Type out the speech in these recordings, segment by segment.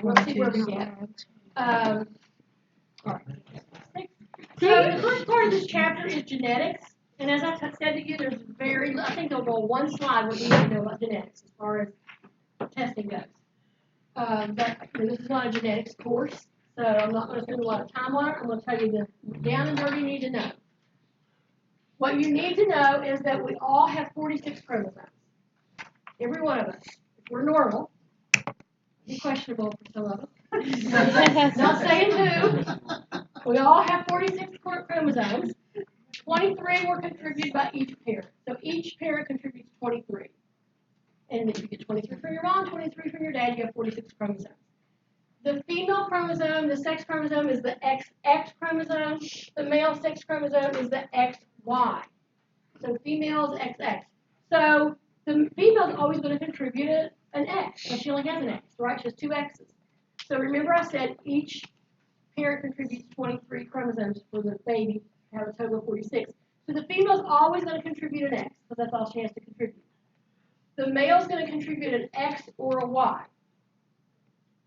We'll see where we get. All right. So the first part of this chapter is genetics. And as I said to you, there's I think there'll go one slide what you need to know about genetics as far as testing goes. This is not a genetics course, so I'm not going to spend a lot of time on it. I'm going to tell you the down and dirty you need to know. What you need to know is that we all have 46 chromosomes. Every one of us. If we're normal, be questionable for some of us. Not saying who. We all have 46 chromosomes. 23 were contributed by each parent. So each parent contributes 23. And if you get 23 from your mom, 23 from your dad, you have 46 chromosomes. The female chromosome, the sex chromosome, is the XX chromosome. The male sex chromosome is the XY. So female is XX. So the female is always going to contribute an X, but she only has an X, right? She has two X's. So remember I said each parent contributes 23 chromosomes for the baby to have a total of 46. So the female is always going to contribute an X, because that's all she has to contribute. The male is going to contribute an X or a Y.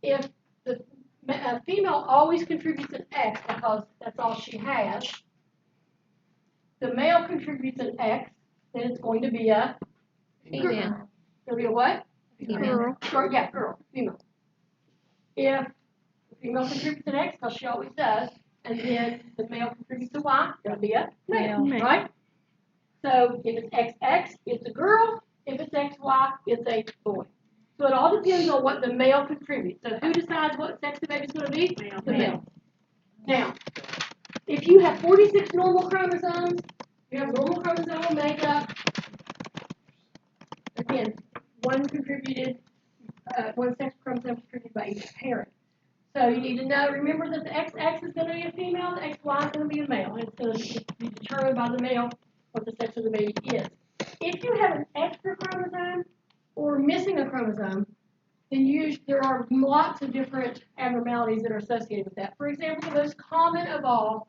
If the female always contributes an X because that's all she has, the male contributes an X, then it's going to be a female. It's going to be a what? Female. Girl, female. If the female contributes an X, because she always does, and then the male contributes a Y, it's going to be a male, right? So if it's XX, it's a girl. If it's XY, it's a boy. So it all depends on what the male contributes. So who decides what sex the baby's going to be? The male. Now, if you have 46 normal chromosomes, you have normal chromosomal makeup. Again, one sex chromosome contributed by each parent. So you need to know, remember that the XX is going to be a female, the XY is going to be a male. And it's going to be determined by the male what the sex of the baby is. If you have an extra chromosome or missing a chromosome, then there are lots of different abnormalities that are associated with that. For example, the most common of all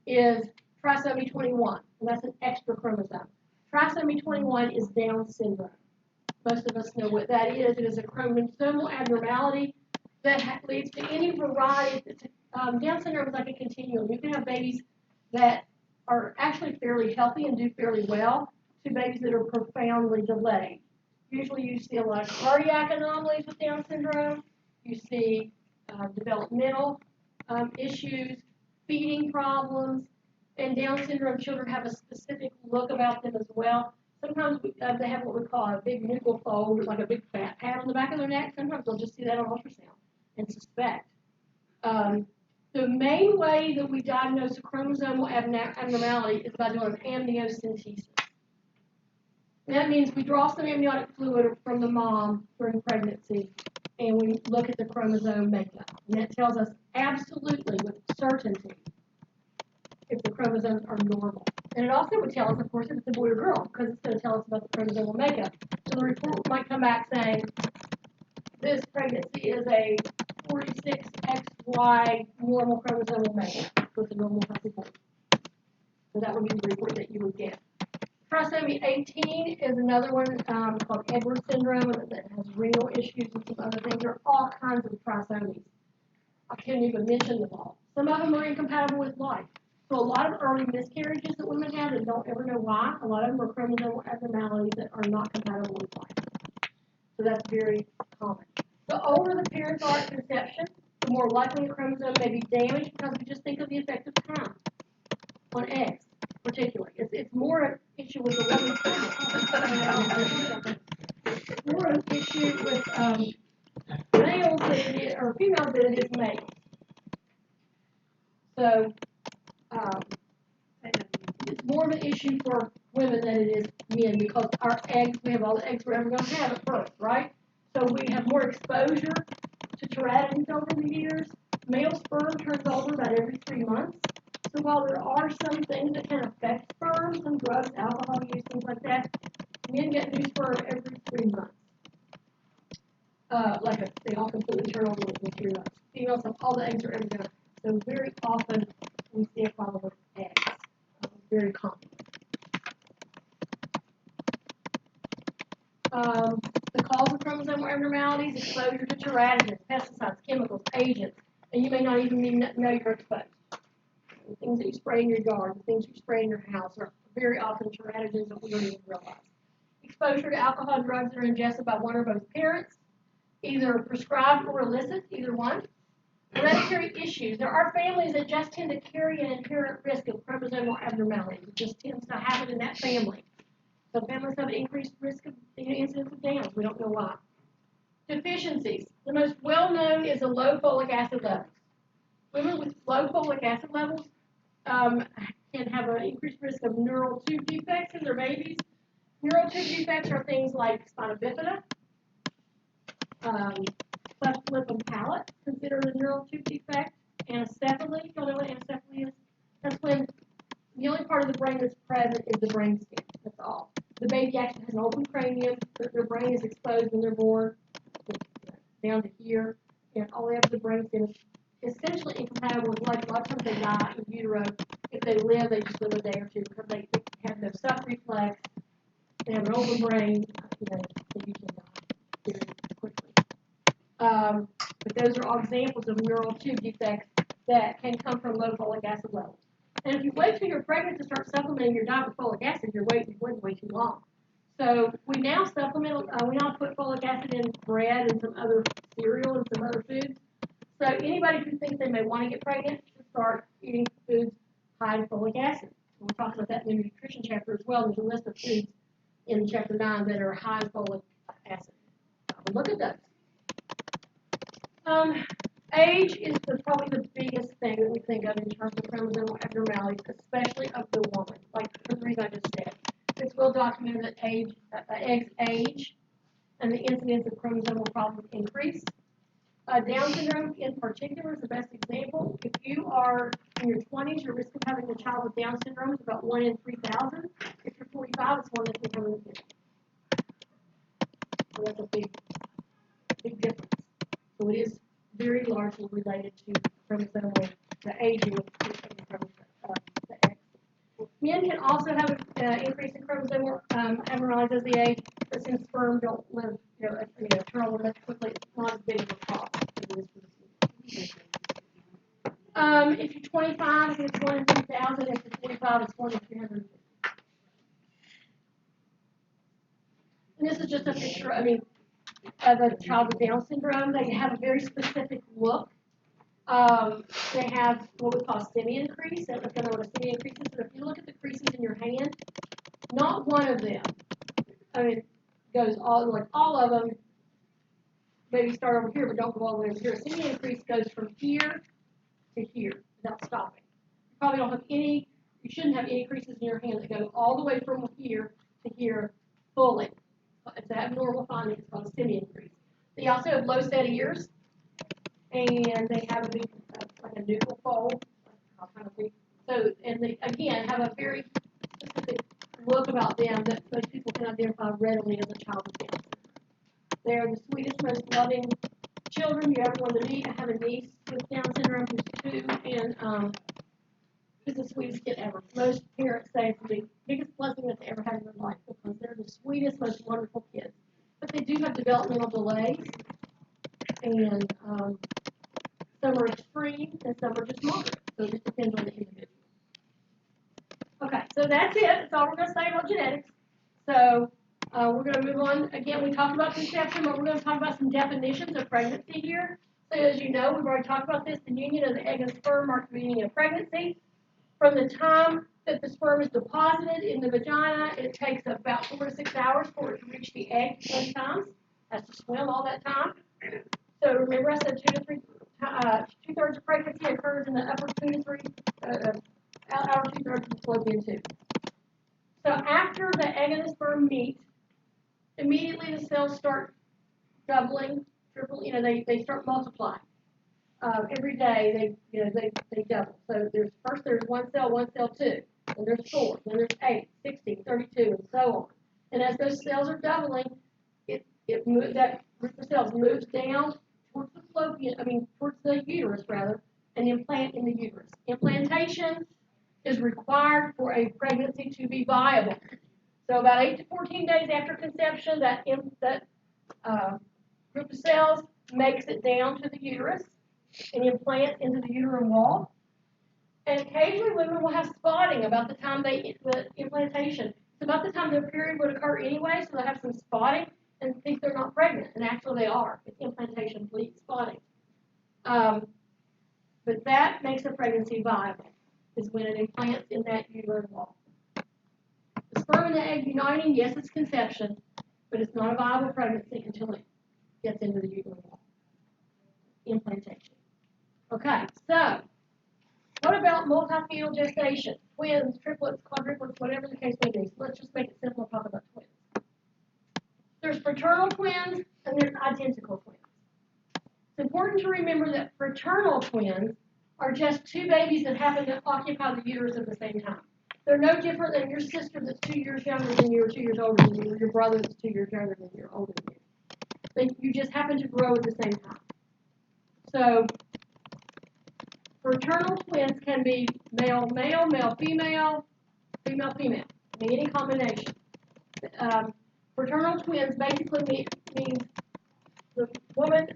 is trisomy 21, and that's an extra chromosome. Trisomy 21 is Down syndrome. Most of us know what that is. It is a chromosomal abnormality that leads to any variety. Down syndrome is like a continuum. You can have babies that are actually fairly healthy and do fairly well to babies that are profoundly delayed. Usually you see a lot of cardiac anomalies with Down syndrome. You see developmental issues, feeding problems, and Down syndrome children have a specific look about them as well. Sometimes they have what we call a big nuchal fold, like a big fat pad on the back of their neck. Sometimes they'll just see that on ultrasound and suspect. The main way that we diagnose a chromosomal abnormality is by doing amniocentesis. And that means we draw some amniotic fluid from the mom during pregnancy, and we look at the chromosome makeup. And that tells us absolutely with certainty if the chromosomes are normal. And it also would tell us, of course, if it's a boy or girl, because it's going to tell us about the chromosomal makeup. So the report might come back saying, this pregnancy is a 46XY normal chromosomal makeup with a normal healthy boy. So that would be the report that you would get. Trisomy 18 is another one called Edwards syndrome that has renal issues and some other things. There are all kinds of trisomies. I can't even mention them all. Some of them are incompatible with life. So a lot of early miscarriages that women have and don't ever know why, a lot of them are chromosomal abnormalities that are not compatible with life. So that's very common. The older the parents are at conception, the more likely a chromosome may be damaged because we just think of the effect of time on eggs, particularly. It's more an issue with the woman's It's more an issue with males than it is, or females than it is males. So it's more of an issue for women than it is men because our eggs, we have all the eggs we're ever going to have at birth, right? So we have more exposure to teratins over the years. Male sperm turns over about every 3 months. So while there are some things that can affect sperm, some drugs, alcohol use, things like that, men get new sperm every 3 months. They all completely turn over within 3 months. Females have all the eggs are ever going to. So very often we see a problem with eggs. Very common. The cause of chromosomal abnormalities, exposure to teratins. pesticides, chemicals, agents, and you may not even know you're exposed. The things that you spray in your yard, the things you spray in your house are very often teratogens that we don't even realize. Exposure to alcohol and drugs that are ingested by one or both parents, either prescribed or illicit, either one. Hereditary issues. There are families that just tend to carry an inherent risk of chromosomal abnormalities. It just tends to happen in that family. So families have an increased risk of incidence of Downs. We don't know why. Deficiencies. The most well-known is a low folic acid level. Women with low folic acid levels can have an increased risk of neural tube defects in their babies. Neural tube defects are things like spina bifida, cleft lip and palate, considered a neural tube defect. Anencephaly, you all know what anencephaly is? That's when the only part of the brain that's present is the brainstem. That's all. The baby actually has an open cranium, but their brain is exposed when they're born, down to here, and all the way up to the brainstem is essentially incompatible with life. A lot of times they die in utero. If they live, they just live a day or two because they have no suck reflex. They have an open brain. They usually die very quickly. But those are all examples of neural tube defects that can come from low folic acid levels. And if you wait till you're pregnant to start supplementing your diet with folic acid, you're waiting way too long. So we now supplement. We now put folic acid in bread and some other cereal and some other foods. So anybody who thinks they may want to get pregnant should start eating foods high in folic acid. We'll talk about that in the nutrition chapter as well. There's a list of foods in chapter 9 that are high in folic acid. Look at those. Age is probably the biggest thing that we think of in terms of chromosomal abnormalities, especially of the woman, like for the reason I just said. It's well documented that eggs age and the incidence of chromosomal problems increase. Down syndrome in particular is the best example. If you are in your 20s, your risk of having a child with Down syndrome is about 1 in 3,000. If you're 45, it's 1 in 250. So that's a big difference. So it is very largely related to chromosomal, the aging of the egg. Men can also have an increase in chromosomal abnormalities as they age, but since sperm don't live, turnover much quickly, it's not as big of a cost as it is for the if you're 25, it's 1 in 3,000. If you're 45, it's 1 in 350. And this is just a picture, of a child with Down syndrome. They have a very specific look. They have what we call simian crease. I don't know what a simian crease is, but if you look at the creases in your hand, not one of them, goes all of them, maybe start over here, but don't go all the way over here. A simian crease goes from here to here without stopping. You probably don't have you shouldn't have any creases in your hand that go all the way from here to here fully. It's an abnormal finding. It's called a simian crease. They also have low set ears, and they have a big, like a neutral fold, kind of big. So, and they again have a very specific look about them that most people can identify readily as a child with Down syndrome. They're the sweetest, most loving children you ever want to meet. I have a niece with Down syndrome who's 2, and she's the sweetest kid ever. Most parents say it's the biggest blessing that they ever had in their life because they're the sweetest, most wonderful kids. But they do have developmental delays, and some are extreme and some are just moderate. So it just depends on the individual. Okay, so that's it. That's all we're going to say about genetics. So we're going to move on. Again, we talked about conception, but we're going to talk about some definitions of pregnancy here. So as you know, we've already talked about this. The union of the egg and sperm marks the beginning of pregnancy. From the time that the sperm is deposited in the vagina, it takes about 4 to 6 hours for it to reach the egg 20 times. Has to swim all that time. So remember I said 2/3 of pregnancy occurs in the upper 2 to 3, outer 2/3 of the fallopian tube. So after the egg and the sperm meet, immediately the cells start doubling, tripling, they start multiplying. Every day they double. So there's 1 cell 2, then there's 4, then there's 8, 16, 32, and so on. And as those cells are doubling, that group of cells moves down towards the uterus rather, and implant in the uterus. Implantation is required for a pregnancy to be viable. So about 8 to 14 days after conception, that group of cells makes it down to the uterus and implants into the uterine wall. And occasionally women will have spotting about the time the implantation. It's about the time their period would occur anyway, so they'll have some spotting and think they're not pregnant, and actually they are. It's implantation bleed spotting. But that makes a pregnancy viable, is when it implants in that uterine wall. The sperm and the egg uniting, yes, it's conception, but it's not a viable pregnancy until it gets into the uterine wall. Implantation. Okay, so what about multi-fetal gestation? Twins, triplets, quadruplets, whatever the case may be. So let's just make it simple and talk about twins. There's fraternal twins and there's identical twins. It's important to remember that fraternal twins are just two babies that happen to occupy the uterus at the same time. They're no different than your sister that's 2 years younger than you or 2 years older than you, or your brother that's 2 years younger than you or older than you. You just happen to grow at the same time. So fraternal twins can be male, male, male, female, female, female. I mean, any combination. Fraternal twins basically means the woman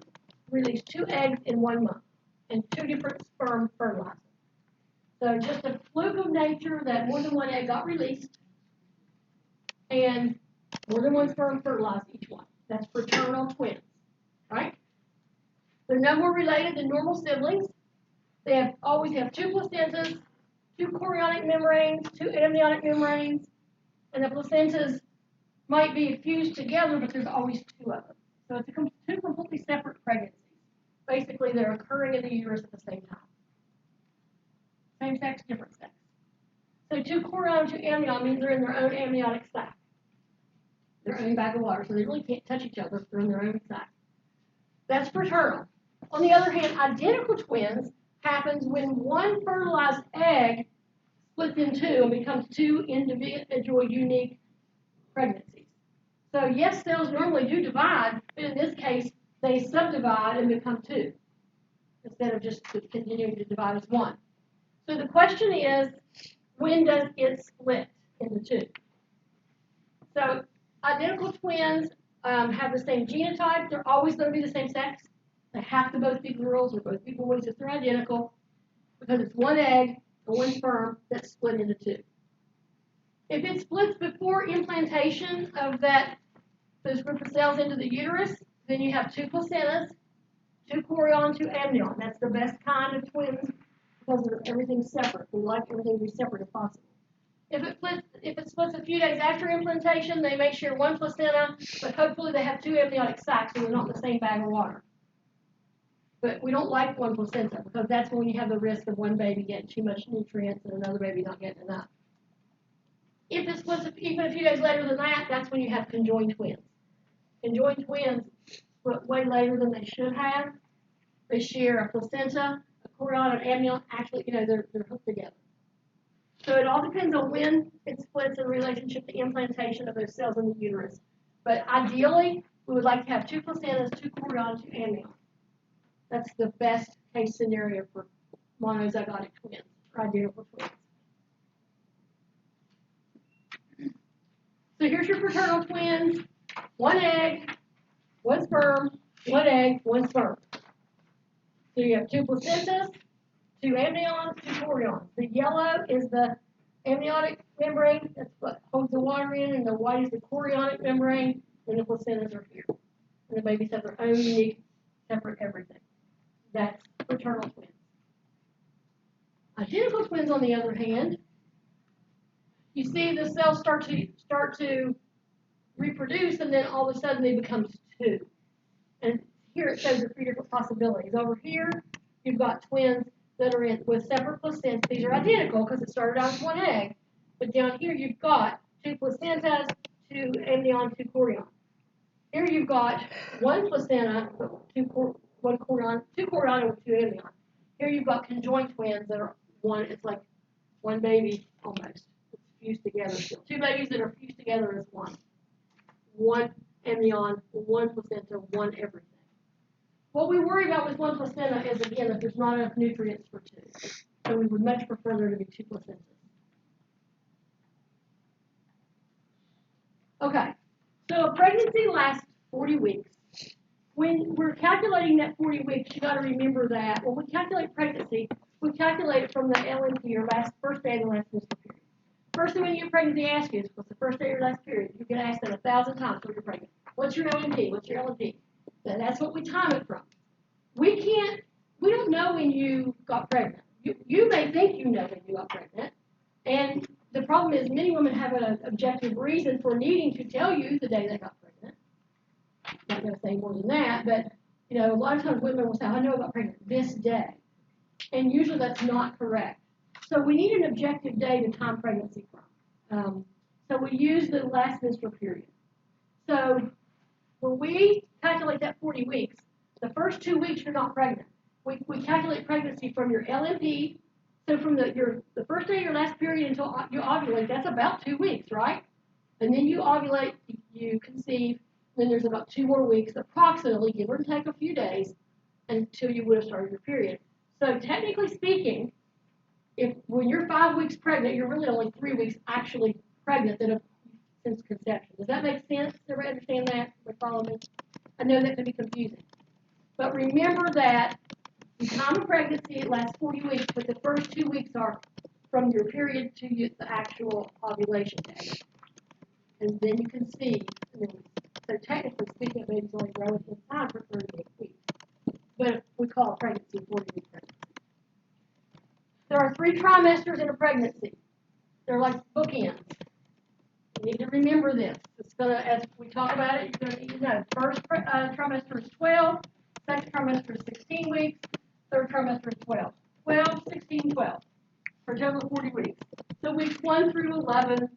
released 2 eggs in 1 month and 2 different sperm fertilizers. So just a fluke of nature that more than 1 egg got released and more than 1 sperm fertilized each one. That's fraternal twins, right? They're no more related than normal siblings. They always have 2 placentas, 2 chorionic membranes, 2 amniotic membranes, and the placentas might be fused together, but there's always 2 of them. So it's 2 completely separate pregnancies. Basically, they're occurring in the uterus at the same time. Same sex, different sex. So 2 chorion, 2 amnion means they're in their own amniotic sac, their own bag of water. So they really can't touch each other if they're in their own sac. That's fraternal. On the other hand, identical twins happens when 1 fertilized egg splits in 2 and becomes 2 individual unique pregnancies. So yes, cells normally do divide, but in this case, they subdivide and become 2 instead of just continuing to divide as 1. So the question is, when does it split into 2? So identical twins have the same genotype. They're always going to be the same sex. They have to both be girls or both be boys if they're identical, because it's 1 egg or 1 sperm that's split into 2. If it splits before implantation of those group of cells into the uterus, then you have 2 placentas, 2 chorion, 2 amnion. That's the best kind of twins because everything's separate. We like everything to be separate if possible. If it splits a few days after implantation, they may share 1 placenta, but hopefully they have 2 amniotic sacs and they're not in the same bag of water. But we don't like 1 placenta because that's when you have the risk of 1 baby getting too much nutrients and another baby not getting enough. If it splits even a few days later than that, that's when you have conjoined twins. Conjoined twins split way later than they should have. They share a placenta, a chorion, and amnion. Actually, they're hooked together. So it all depends on when it splits in relationship to implantation of those cells in the uterus. But ideally, we would like to have 2 placentas, 2 chorion, 2 amnion. That's the best case scenario for monozygotic twins, or identical twins. So here's your fraternal twins. 1 egg, 1 sperm, 1 egg, 1 sperm. So you have 2 placentas, 2 amnions, 2 chorions. The yellow is the amniotic membrane, that's what holds the water in, and the white is the chorionic membrane, and the placentas are here. And the babies have their own unique, separate everything. That's fraternal twins. Identical twins, on the other hand, you see the cells start to reproduce, and then all of a sudden they become 2. And here it shows the 3 different possibilities. Over here, you've got twins that are with separate placentas. These are identical because it started out as 1 egg. But down here, you've got 2 placentas, 2 amnion, 2 chorion. Here you've got 1 placenta, 1 chorion, 2 chorion, and 2 amnion. Here you've got conjoined twins that are 1. It's like 1 baby almost. It's fused together still. 2 babies that are fused together as 1. 1 amnion, 1 placenta, 1 everything. What we worry about with 1 placenta is, again, that there's not enough nutrients for 2. So we would much prefer there to be 2 placentas. Okay, so a pregnancy lasts 40 weeks. when we're calculating that 40 weeks, you got to remember that when we calculate pregnancy, we calculate it from the LMP or first day of the last menstrual period. First thing when you get pregnant, they ask you is what's the first day of your last period. You get asked that 1,000 times when you're pregnant. What's your LMP? What's your LMP? That's what we time it from. We don't know when you got pregnant. You may think you know when you got pregnant, and the problem is many women have an objective reason for needing to tell you the day they got pregnant. I'm not going to say more than that, but a lot of times women will say, I know I got pregnant this day. And usually that's not correct. So we need an objective day to time pregnancy from. So we use the last menstrual period. So when we calculate that 40 weeks, the first 2 weeks you're not pregnant. We calculate pregnancy from your LMP. So from the first day of your last period until you ovulate, that's about 2 weeks, right? And then you ovulate, you conceive, then there's about 2 more weeks, approximately, give or take a few days, until you would have started your period. So technically speaking, when you're 5 weeks pregnant, you're really only 3 weeks actually pregnant since conception. Does that make sense? Does everybody understand that? Follow me? I know that can be confusing. But remember that the time of pregnancy, it lasts 40 weeks, but the first 2 weeks are from your period to the actual ovulation day. And then you conceive. So technically speaking, a baby's only growing inside for 38 weeks. But we call a pregnancy 40-week pregnancy. There are 3 trimesters in a pregnancy. They're like bookends. You need to remember this. It's gonna, as we talk about it, you're gonna need to know. First trimester is 12. Second trimester is 16 weeks. Third trimester is 12. 12, 16, 12. For a total of 40 weeks. So weeks 1 through 11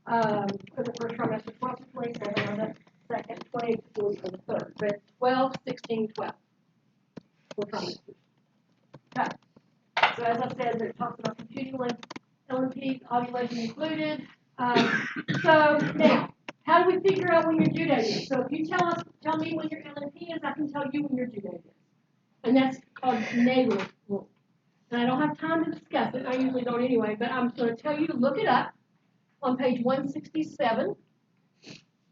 for the first trimester, 12 to 27 for the second, 28 to 40 for the third. But 12, 16, 12. 4 trimesters. Okay. So as I said, it talks about computing LMP, ovulation included. So now, how do we figure out when your due date is? So if you tell me when your LMP is, I can tell you when your due date is. And that's called Naegele's rule. And I don't have time to discuss it. I usually don't anyway, but I'm going to tell you to look it up on page 167.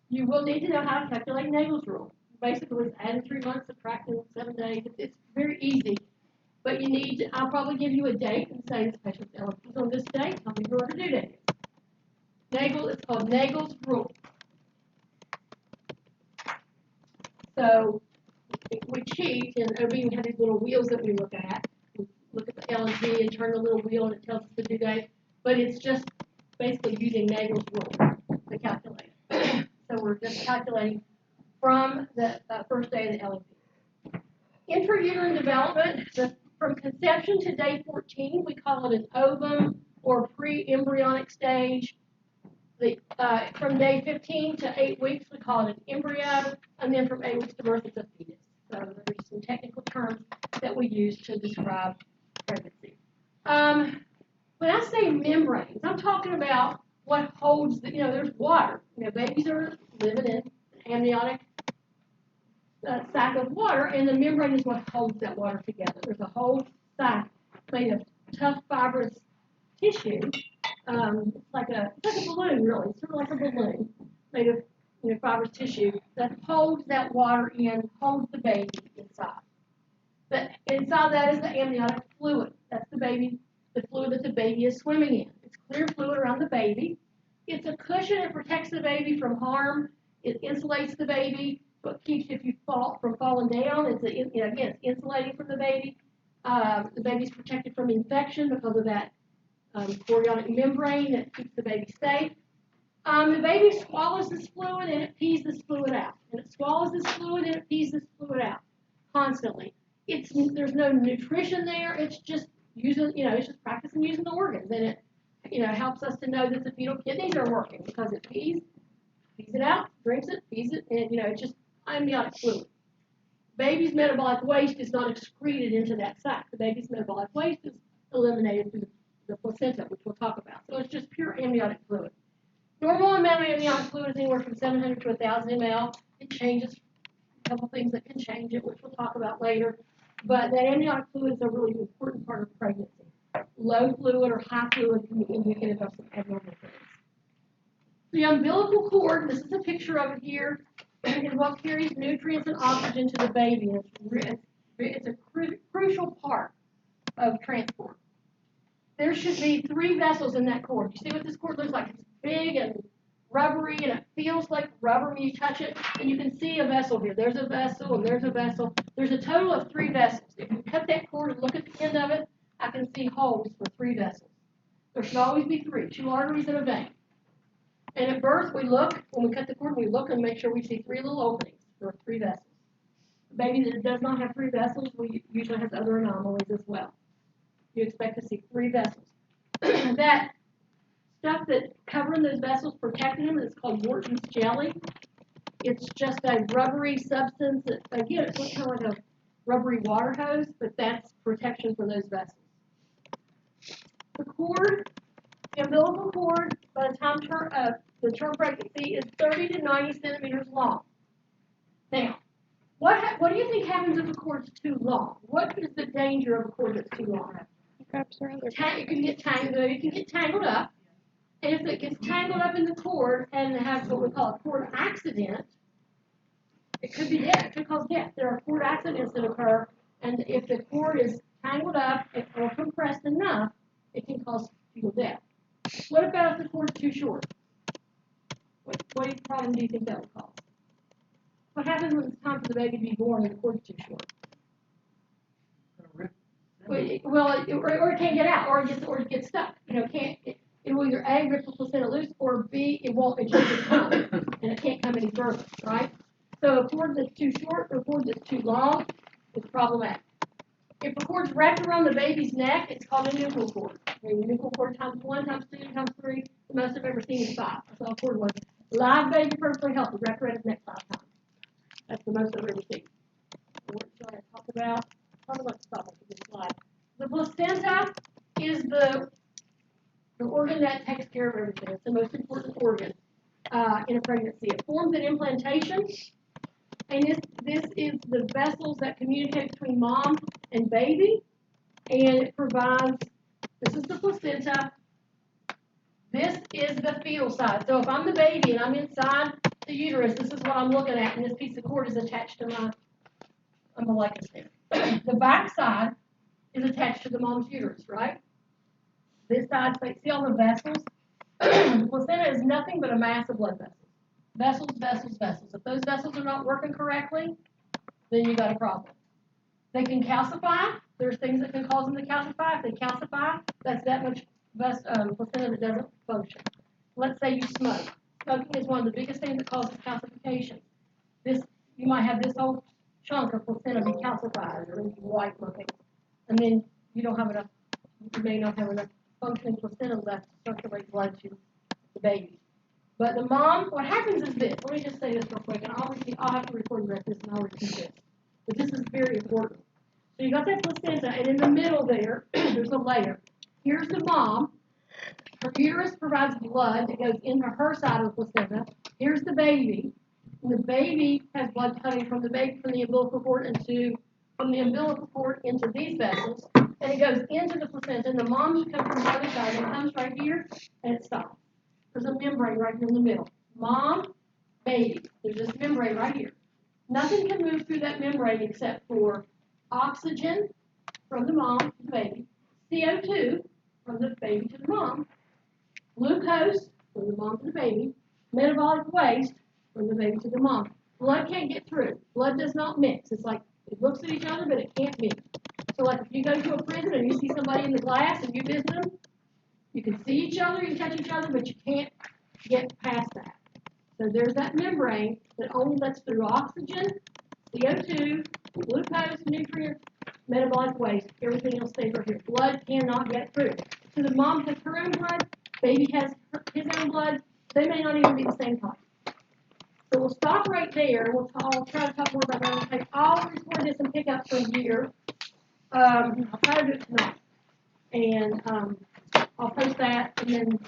You will need to know how to calculate Naegele's rule. Basically, it's adding 3 months, subtracting 7 days. It's very easy. But I'll probably give you a date and say this patient's LMP is on this date. Tell me what her due date is. It's called Naegele's rule. So we cheat, and OB we have these little wheels that we look at. We look at the LMP and turn the little wheel, and it tells us the due date. But it's just basically using Naegele's rule to calculate it. So we're just calculating from the first day of the LMP. Intrauterine development, from conception to day 14, we call it an ovum or pre-embryonic stage. From day 15 to 8 weeks, we call it an embryo, and then from 8 weeks to birth, it's a fetus. So there's some technical terms that we use to describe pregnancy. When I say membranes, I'm talking about what holds there's water. Babies are living in an amniotic sac of water, and the membrane is what holds that water together. There's a whole sac made of tough fibrous tissue. It's like a balloon, really. It's sort of like a balloon made of fibrous tissue that holds that water in, holds the baby inside. But inside that is the amniotic fluid. That's the fluid that the baby is swimming in. It's clear fluid around the baby. It's a cushion. It protects the baby from harm. It insulates the baby. So it keeps if you fall from falling down. It's insulating from the baby. The baby's protected from infection because of that chorionic membrane that keeps the baby safe. The baby swallows this fluid and it pees this fluid out. And it swallows this fluid and it pees this fluid out constantly. There's no nutrition there. It's just it's just practicing using the organs, and it helps us to know that the fetal kidneys are working because it pees it out, drinks it, pees it, and it's just amniotic fluid. Baby's metabolic waste is not excreted into that sac. The baby's metabolic waste is eliminated through the placenta, which we'll talk about. So it's just pure amniotic fluid. Normal amount of amniotic fluid is anywhere from 700 to 1,000 ml. It changes. A couple things that can change it, which we'll talk about later. But that amniotic fluid is a really important part of pregnancy. Low fluid or high fluid can be indicative of some abnormal things. The umbilical cord, this is a picture of it here. is what carries nutrients and oxygen to the baby. And it's a crucial part of transport. There should be 3 vessels in that cord. You see what this cord looks like? It's big and rubbery, and it feels like rubber when you touch it. And you can see a vessel here. There's a vessel, and there's a vessel. There's a total of 3 vessels. If you cut that cord and look at the end of it, I can see holes for 3 vessels. There should always be 3, 2 arteries and a vein. And at birth, we look, when we cut the cord, we look and make sure we see 3 little openings for 3 vessels. A baby that does not have 3 vessels usually has other anomalies as well. You expect to see 3 vessels. That stuff that's covering those vessels, protecting them, is called Wharton's jelly. It's just a rubbery substance that, again, it looks kind of like a rubbery water hose, but that's protection for those vessels. The cord, the umbilical cord, by the time the term pregnancy is 30 to 90 centimeters long. Now, what do you think happens if a cord's too long? What is the danger of a cord that's too long? It can get tangled up. And if it gets tangled up in the cord and has what we call a cord accident, it could be death. It could cause death. There are cord accidents that occur, and if the cord is tangled up or compressed enough, it can cause fetal death. What about if the cord's too short? What problem do you think that would cause? What happens when it's time for the baby to be born and the cord's too short? Well, or it can't get out, or it gets stuck. It will either A, rip the placenta loose, or B, it just come, and it can't come any further, right? So a cord that's too short or a cord that's too long is problematic. If the cord's wrapped around the baby's neck, it's called a nuchal cord. The nuchal cord times 1, times 2, times 3, the most I've ever seen is 5. That's all a cord was. Live baby, perfectly healthy, wrapped around his neck 5 times. That's the most I've ever seen. What should I talk about? Probably let's stop at this slide. The placenta is the organ that takes care of everything. It's the most important organ in a pregnancy. It forms an implantation, and this is the vessels that communicate between mom and baby, and it provides, this is the placenta, this is the fetal side. So if I'm the baby and I'm inside the uterus, this is what I'm looking at, and this piece of cord is attached to my umbilicus here. The back side is attached to the mom's uterus, right? This side, see all the vessels? The placenta is nothing but a mass of blood vessels. Vessels, vessels, vessels. If those vessels are not working correctly, then you got a problem. They can calcify. There's things that can cause them to calcify. If they calcify, that's that much placenta that doesn't function. Let's say you smoke. Smoking is one of the biggest things that causes calcification. You might have this whole chunk of placenta be calcified or be white looking, and then you may not have enough functioning placenta left to circulate blood to the baby. But the mom, what happens is this. Let me just say this real quick, and I'll have to record the rest of this, and I'll repeat this. But this is very important. So you got that placenta, and in the middle there, there's a layer. Here's the mom. Her uterus provides blood that goes into her side of the placenta. Here's the baby. And the baby has blood coming from the umbilical cord into these vessels, and it goes into the placenta, and the mom should come from the other side, and it comes right here, and it stops. There's a membrane right here in the middle. Mom, baby. There's this membrane right here. Nothing can move through that membrane except for oxygen from the mom to the baby, CO2 from the baby to the mom, glucose from the mom to the baby, metabolic waste from the baby to the mom. Blood can't get through. Blood does not mix. It's like it looks at each other, but it can't mix. So like if you go to a prison and you see somebody in the glass and you visit them, you can see each other, you can touch each other, but you can't get past that. So there's that membrane that only lets through oxygen, CO2, glucose, nutrients, metabolic waste. Everything else stays right here. Blood cannot get through. So the mom has her own blood, baby has his own blood. They may not even be the same type. So we'll stop right there. I'll try to talk more about that. I'll record this and pick up from here. I'll try to do it tonight. And I'll post that, and then